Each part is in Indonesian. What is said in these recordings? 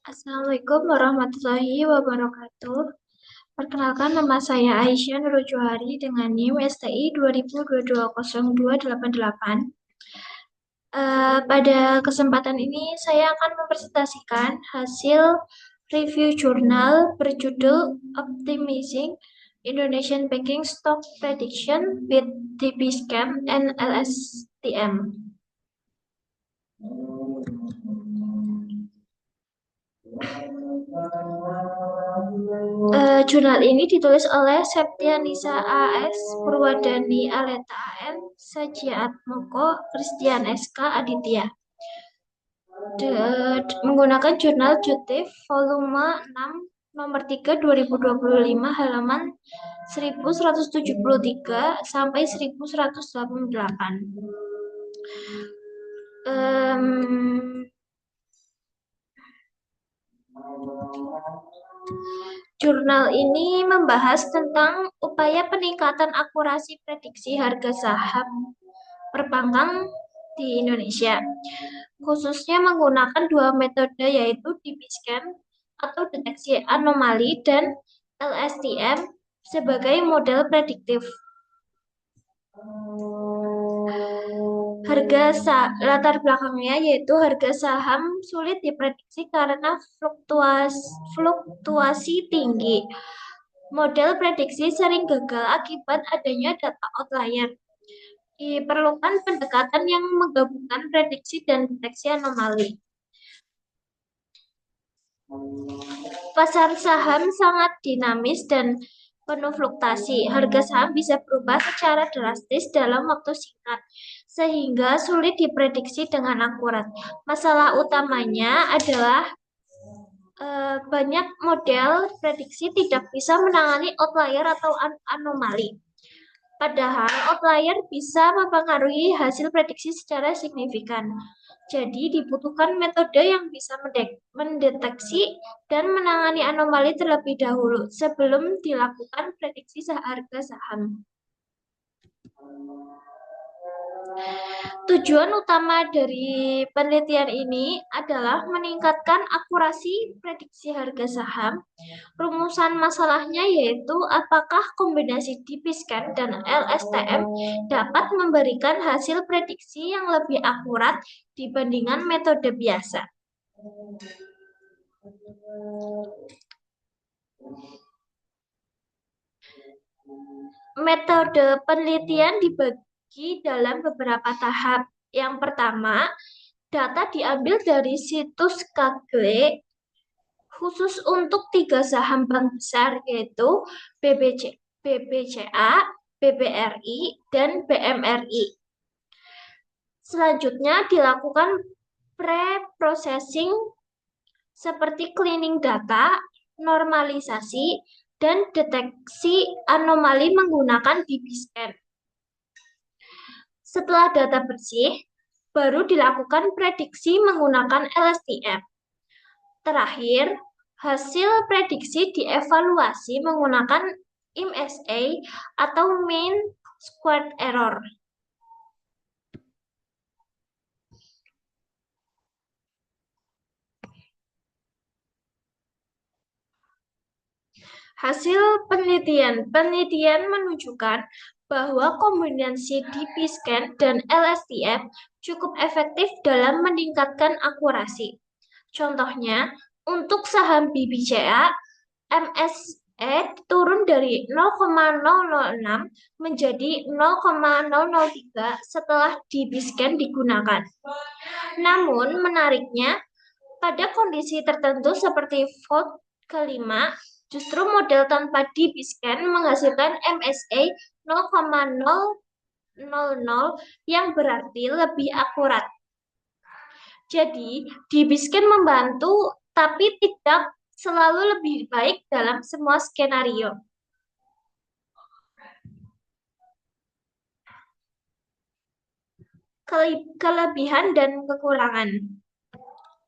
Assalamualaikum warahmatullahi wabarakatuh. Perkenalkan, nama saya Aisyah Nurul Johari dengan NIM STI 20220288. Pada kesempatan ini saya akan mempresentasikan hasil review jurnal berjudul Optimizing Indonesian Banking Stock Prediction with DB-Scam and LSTM. Jurnal ini ditulis oleh Septianisa A.S., Purwadani Aleta A.M., Sajiatmoko, Christian S.K. Aditya. Menggunakan jurnal Jutif volume 6 nomor 3 2025 halaman 1173 sampai 1188. Jurnal ini membahas tentang upaya peningkatan akurasi prediksi harga saham perbankan di Indonesia, khususnya menggunakan dua metode yaitu DB-Scan atau deteksi anomali dan LSTM sebagai model prediktif. Latar belakangnya yaitu harga saham sulit diprediksi karena fluktuasi tinggi. Model prediksi sering gagal akibat adanya data outlier. Diperlukan pendekatan yang menggabungkan prediksi dan deteksi anomali. Pasar saham sangat dinamis dan penuh fluktuasi. Harga saham bisa berubah secara drastis dalam waktu singkat, sehingga sulit diprediksi dengan akurat. Masalah utamanya adalah banyak model prediksi tidak bisa menangani outlier atau anomali. Padahal outlier bisa mempengaruhi hasil prediksi secara signifikan. Jadi dibutuhkan metode yang bisa mendeteksi dan menangani anomali terlebih dahulu sebelum dilakukan prediksi harga saham. Tujuan utama dari penelitian ini adalah meningkatkan akurasi prediksi harga saham. Rumusan masalahnya yaitu apakah kombinasi DB-Scan dan LSTM dapat memberikan hasil prediksi yang lebih akurat dibandingkan metode biasa. Metode penelitian dibagi dalam beberapa tahap. Yang pertama, data diambil dari situs Kaggle khusus untuk 3 saham bank besar yaitu BBCA, BBRI, dan BMRI. Selanjutnya dilakukan pre-processing seperti cleaning data, normalisasi, dan deteksi anomali menggunakan DB-Scan. Setelah data bersih, baru dilakukan prediksi menggunakan LSTM. Terakhir, hasil prediksi dievaluasi menggunakan MSA atau mean squared error. Hasil penelitian menunjukkan bahwa kombinasi DB-Scan dan LSTM cukup efektif dalam meningkatkan akurasi. Contohnya, untuk saham BBCA, MSE turun dari 0,006 menjadi 0,003 setelah DB-Scan digunakan. Namun, menariknya, pada kondisi tertentu seperti vote kelima, justru model tanpa DB-Scan menghasilkan MSA 0,000 yang berarti lebih akurat. Jadi, DB-Scan membantu, tapi tidak selalu lebih baik dalam semua skenario. Kelebihan dan kekurangan.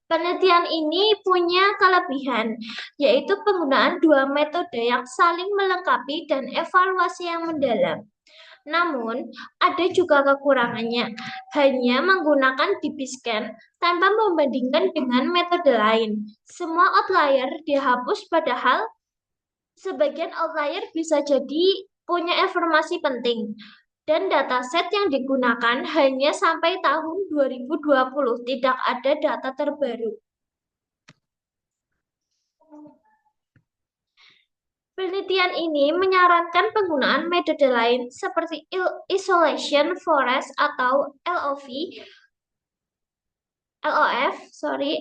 Penelitian ini punya kelebihan, yaitu penggunaan dua metode yang saling melengkapi dan evaluasi yang mendalam. Namun, ada juga kekurangannya. hanya menggunakan DB-scan tanpa membandingkan dengan metode lain. Semua outlier dihapus padahal sebagian outlier bisa jadi punya informasi penting. Dan dataset yang digunakan hanya sampai tahun 2020, tidak ada data terbaru. Penelitian ini menyarankan penggunaan metode lain seperti isolation forest atau LOF,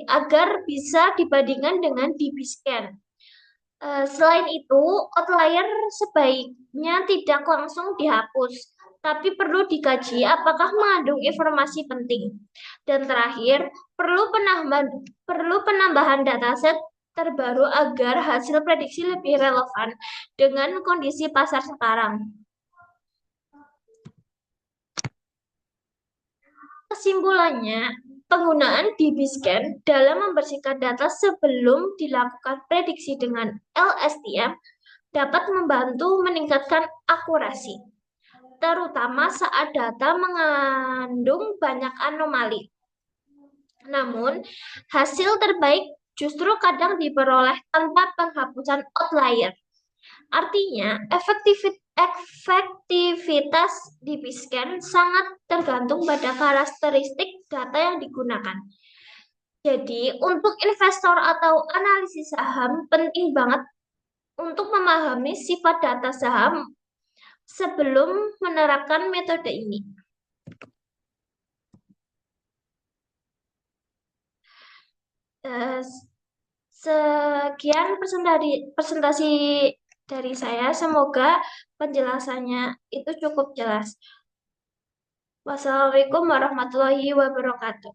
agar bisa dibandingkan dengan DB-scan. Selain itu, outlier sebaiknya tidak langsung dihapus, tapi perlu dikaji apakah mengandung informasi penting. Dan terakhir, perlu penambahan dataset terbaru agar hasil prediksi lebih relevan dengan kondisi pasar sekarang. Kesimpulannya, penggunaan DB-scan dalam membersihkan data sebelum dilakukan prediksi dengan LSTM dapat membantu meningkatkan akurasi, terutama saat data mengandung banyak anomali. Namun, hasil terbaik justru kadang diperoleh tanpa penghapusan outlier. Artinya, efektivitas DB-scan sangat tergantung pada karakteristik data yang digunakan. Jadi, untuk investor atau analisis saham, penting banget untuk memahami sifat data saham sebelum menerapkan metode ini. Eh, Sekian presentasi dari saya. Semoga penjelasannya itu cukup jelas. Wassalamualaikum warahmatullahi wabarakatuh.